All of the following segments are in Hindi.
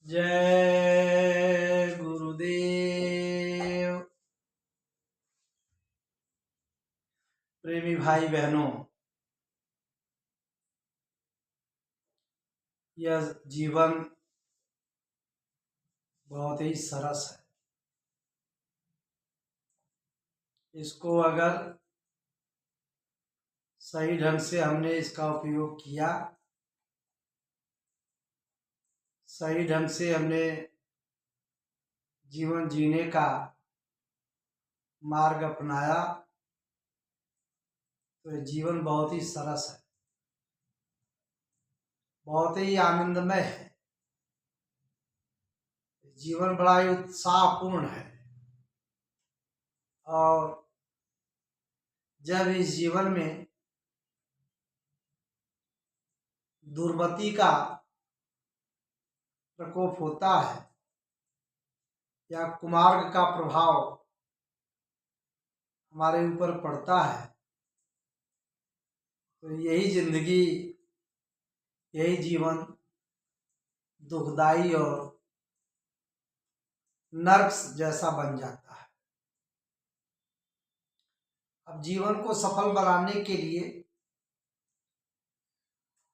जय गुरुदेव। प्रेमी भाई बहनों, यह जीवन बहुत ही सरस है। इसको अगर सही ढंग से हमने इसका उपयोग किया, सही ढंग से हमने जीवन जीने का मार्ग अपनाया तो यह जीवन बहुत ही सरस है, बहुत ही आनंदमय है। जीवन बड़ा ही उत्साहपूर्ण है और जब इस जीवन में दुर्मति का प्रकोप होता है या कुमार्ग का प्रभाव हमारे ऊपर पड़ता है तो यही जिंदगी, यही जीवन दुखदाई और नर्क जैसा बन जाता है। अब जीवन को सफल बनाने के लिए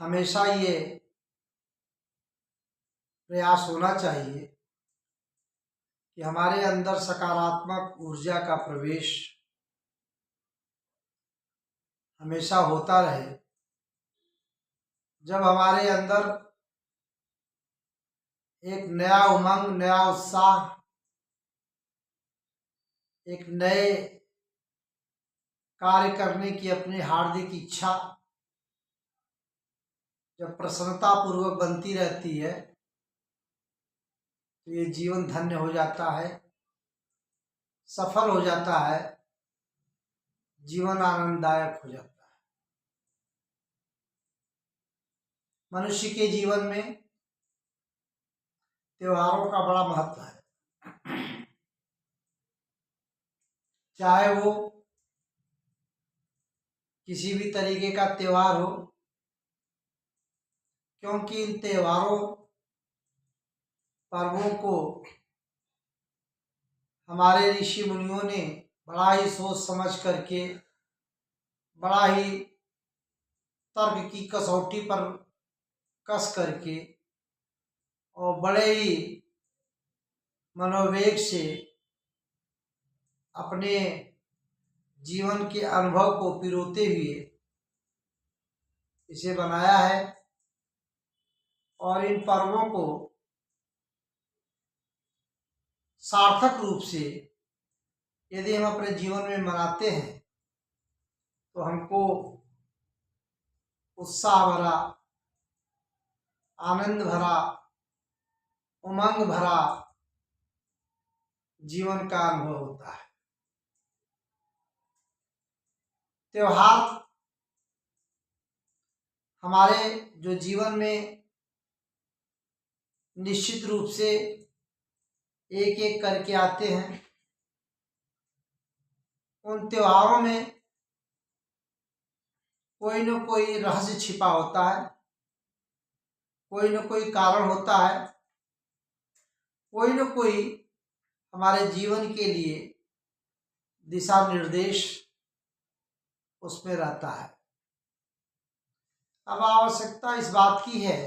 हमेशा ये प्रयास होना चाहिए कि हमारे अंदर सकारात्मक ऊर्जा का प्रवेश हमेशा होता रहे। जब हमारे अंदर एक नया उमंग, नया उत्साह, एक नए कार्य करने की अपनी हार्दिक इच्छा जब प्रसन्नता पूर्वक बनती रहती है तो ये जीवन धन्य हो जाता है, सफल हो जाता है, जीवन आनंददायक हो जाता है। मनुष्य के जीवन में त्योहारों का बड़ा महत्व है, चाहे वो किसी भी तरीके का त्योहार हो, क्योंकि इन त्योहारों पर्वों को हमारे ऋषि मुनियों ने बड़ा ही सोच समझ करके, बड़ा ही तर्क की कसौटी पर कस करके और बड़े ही मनोवेग से अपने जीवन के अनुभव को पिरोते हुए इसे बनाया है। और इन पर्वों को सार्थक रूप से यदि हम अपने जीवन में मनाते हैं तो हमको उत्साह भरा, आनंद भरा, उमंग भरा जीवन का अनुभव होता है। त्योहार हमारे जो जीवन में निश्चित रूप से एक एक करके आते हैं, उन त्योहारों में कोई न कोई रहस्य छिपा होता है, कोई न कोई कारण होता है, कोई न कोई हमारे जीवन के लिए दिशा निर्देश उसमें रहता है। अब आवश्यकता इस बात की है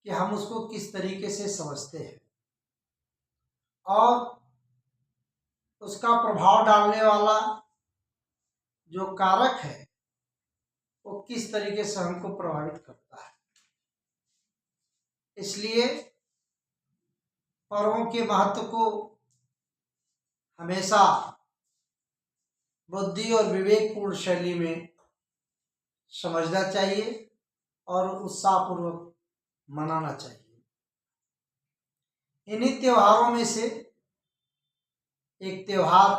कि हम उसको किस तरीके से समझते हैं और उसका प्रभाव डालने वाला जो कारक है वो किस तरीके से हमको प्रभावित करता है। इसलिए पर्वों के महत्व को हमेशा बुद्धि और विवेकपूर्ण शैली में समझना चाहिए और उत्साहपूर्वक मनाना चाहिए। इन्हीं त्योहारों में से एक त्योहार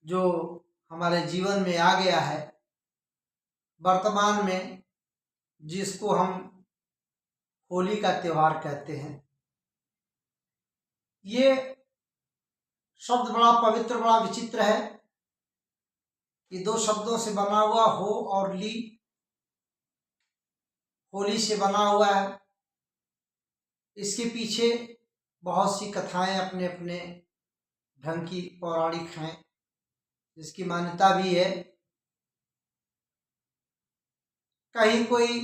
जो हमारे जीवन में आ गया है वर्तमान में, जिसको हम होली का त्योहार कहते हैं। ये शब्द बड़ा पवित्र, बड़ा विचित्र है। ये दो शब्दों से बना हुआ हो और ली, होली से बना हुआ है। इसके पीछे बहुत सी कथाएं अपने अपने ढंग की पौराणिक हैं, जिसकी मान्यता भी है। कहीं कोई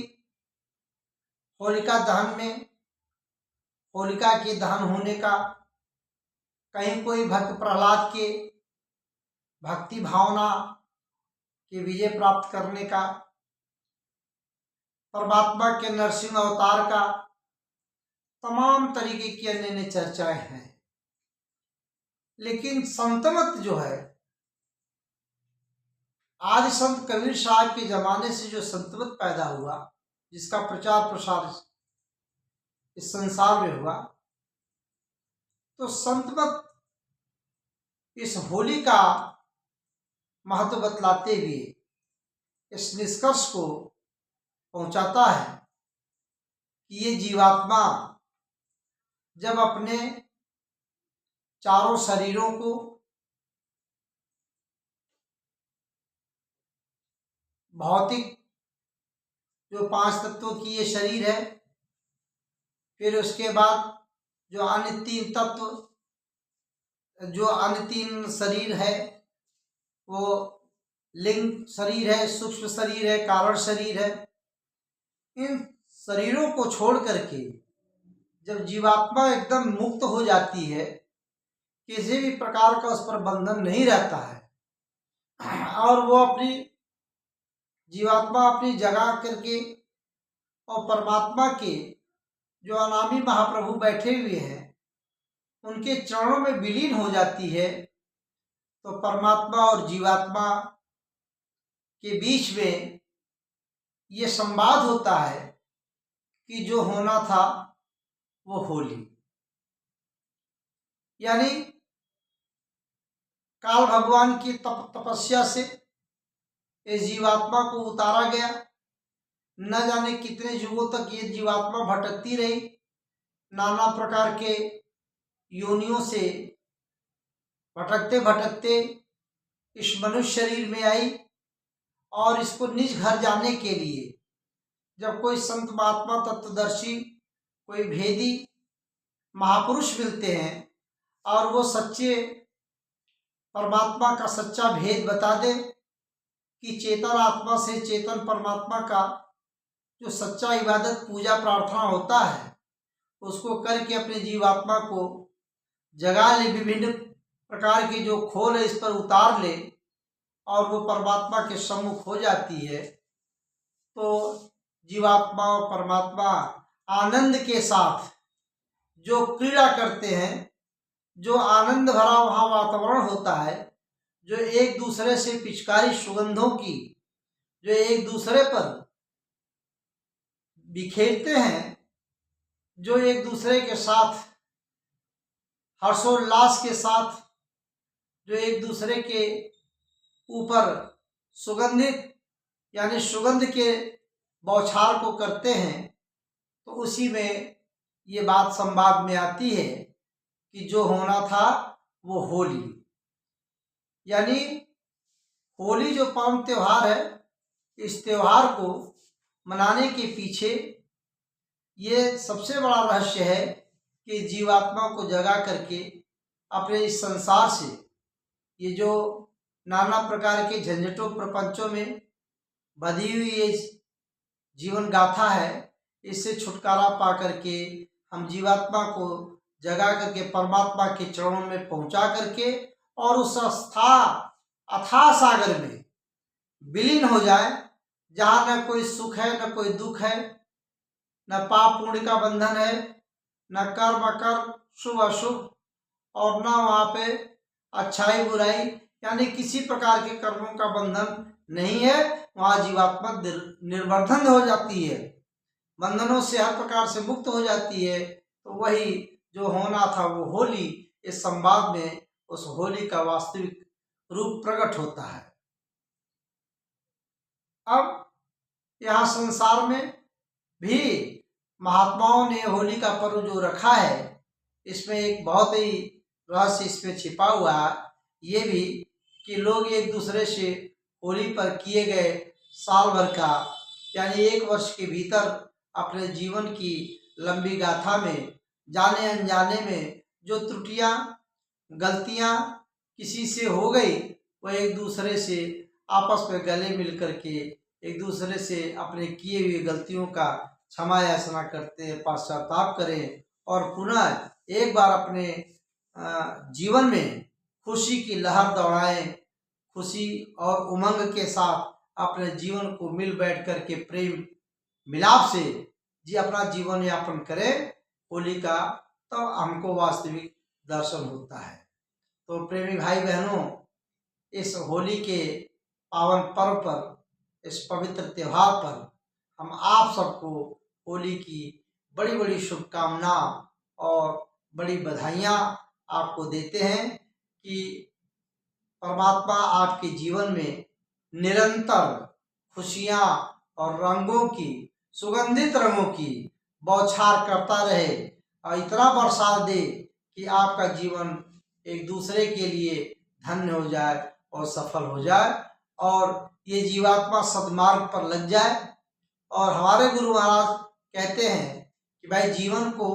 होलिका दहन में होलिका के दहन होने का, कहीं कोई भक्त प्रहलाद के भक्ति भावना के विजय प्राप्त करने का, परमात्मा के नरसिंह अवतार का, तमाम तरीके की अन्य अन्य चर्चाएं हैं। लेकिन संतमत जो है, आदि संत कबीर साहब के जमाने से जो संतमत पैदा हुआ, जिसका प्रचार प्रसार इस संसार में हुआ, तो संतमत इस होली का महत्व बतलाते हुए इस निष्कर्ष को पहुंचाता है कि ये जीवात्मा जब अपने चारों शरीरों को भौतिक जो 5 तत्वों की ये शरीर है, फिर उसके बाद जो अन्य 3 तत्व, जो अन्य 3 शरीर है, वो लिंग शरीर है, सूक्ष्म शरीर है, कारण शरीर है। इन शरीरों को छोड़ करके जब जीवात्मा एकदम मुक्त हो जाती है, किसी भी प्रकार का उस पर बंधन नहीं रहता है, और वो अपनी जीवात्मा अपनी जगह करके और परमात्मा के जो अनामी महाप्रभु बैठे हुए हैं उनके चरणों में विलीन हो जाती है, तो परमात्मा और जीवात्मा के बीच में ये संवाद होता है कि जो होना था वो होली, यानी काल भगवान की तपस्या से इस जीवात्मा को उतारा गया। न जाने कितने युगों तक ये जीवात्मा भटकती रही, नाना प्रकार के योनियों से भटकते भटकते इस मनुष्य शरीर में आई, और इसको निज घर जाने के लिए जब कोई संत महात्मा तत्वदर्शी, कोई भेदी महापुरुष मिलते हैं और वो सच्चे परमात्मा का सच्चा भेद बता दे कि चेतन आत्मा से चेतन परमात्मा का जो सच्चा इबादत पूजा प्रार्थना होता है, उसको करके अपने जीवात्मा को जगा ले, विभिन्न प्रकार की जो खोल है इस पर उतार ले, और वो परमात्मा के सम्मुख हो जाती है, तो जीवात्मा और परमात्मा आनंद के साथ जो क्रीड़ा करते हैं, जो आनंद भरा वहाँ वातावरण होता है, जो एक दूसरे से पिचकारी सुगंधों की जो एक दूसरे पर बिखेरते हैं, जो एक दूसरे के साथ हर्षोल्लास के साथ जो एक दूसरे के ऊपर सुगंधित यानी सुगंध के बौछार को करते हैं, तो उसी में ये बात संवाद में आती है कि जो होना था वो होली। यानी होली जो परम त्योहार है, इस त्योहार को मनाने के पीछे ये सबसे बड़ा रहस्य है कि जीवात्मा को जगा करके अपने इस संसार से, ये जो नाना प्रकार के झंझटों प्रपंचों में बधी हुई ये जीवन गाथा है, इससे छुटकारा पा करके हम जीवात्मा को जगा करके परमात्मा के चरणों में पहुंचा करके और उस अथाह सागर में विलीन हो जाए, जहाँ न कोई सुख है न कोई दुख है, न पाप पुण्य का बंधन है, न कर्म अकर्म शुभ अशुभ, और न वहाँ पे अच्छाई बुराई यानी किसी प्रकार के कर्मों का बंधन नहीं है। वहाँ जीवात्मा निर्बंधन हो जाती है, बंधनों से हर प्रकार से मुक्त हो जाती है। तो वही जो होना था वो होली, इस संवाद में उस होली का वास्तविक रूप प्रकट होता है। अब यहाँ संसार में भी महात्माओं ने होली का पर्व जो रखा है, इसमें एक बहुत ही रहस्य इसमें छिपा हुआ है, ये भी कि लोग एक दूसरे से होली पर किए गए साल भर का यानी 1 वर्ष के भीतर अपने जीवन की लंबी गाथा में जाने अनजाने में जो त्रुटियां गलतियां किसी से हो गई, वह एक दूसरे से आपस में गले मिल करके एक दूसरे से अपने किए हुए गलतियों का क्षमा याचना करते हैं, पश्चाताप करें और पुनः एक बार अपने जीवन में खुशी की लहर दौड़ाएं, खुशी और उमंग के साथ अपने जीवन को मिल बैठ करके प्रेम मिलाप से जी अपना जीवन यापन करें। होली का तो हमको वास्तविक दर्शन होता है। तो प्रेमी भाई बहनों, इस होली के पावन पर्व पर, इस पवित्र त्योहार पर हम आप सबको होली की बड़ी बड़ी शुभकामना और बड़ी बधाइयाँ आपको देते हैं कि परमात्मा आपके जीवन में निरंतर खुशियाँ और रंगों की, सुगंधित रंगों की बौछार करता रहे और इतना बरसात दे कि आपका जीवन एक दूसरे के लिए धन्य हो जाए और सफल हो जाए और ये जीवात्मा सद्मार्ग पर लग जाए। और हमारे गुरु महाराज कहते हैं कि भाई जीवन को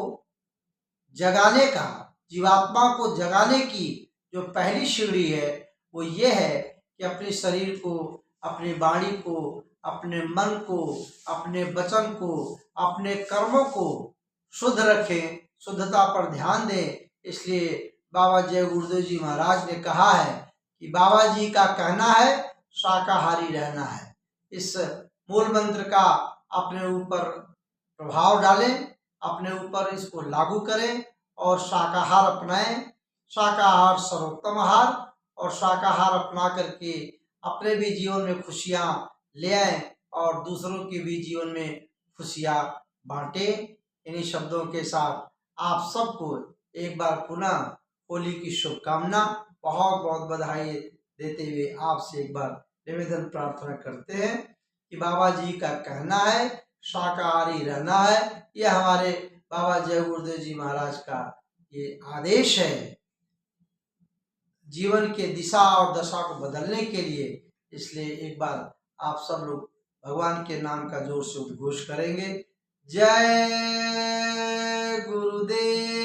जगाने का, जीवात्मा को जगाने की जो पहली सीढ़ी है वो ये है कि अपने शरीर को, अपनी वाणी को, अपने मन को, अपने वचन को, अपने कर्मों को शुद्ध रखें, शुद्धता पर ध्यान दें। इसलिए बाबा जय गुरुदेव जी महाराज ने कहा है कि बाबा जी का कहना है शाकाहारी रहना है। इस मूल मंत्र का अपने ऊपर प्रभाव डालें, अपने ऊपर इसको लागू करें और शाकाहार अपनाएं। शाकाहार सर्वोत्तम आहार, और शाकाहार अपना करके अपने भी जीवन में खुशियां ले आए और दूसरों के भी जीवन में खुशियां बांटे। इन्हीं शब्दों के साथ आप सबको एक बार पुनः होली की शुभकामना, बहुत बहुत बधाई देते हुए आपसे एक बार निवेदन प्रार्थना करते हैं कि बाबा जी का कहना है शाकाहारी रहना है। यह हमारे बाबा जय गुरुदेव जी महाराज का ये आदेश है जीवन के दिशा और दशा को बदलने के लिए। इसलिए एक बार आप सब लोग भगवान के नाम का जोर से उद्घोष करेंगे। जय गुरुदेव।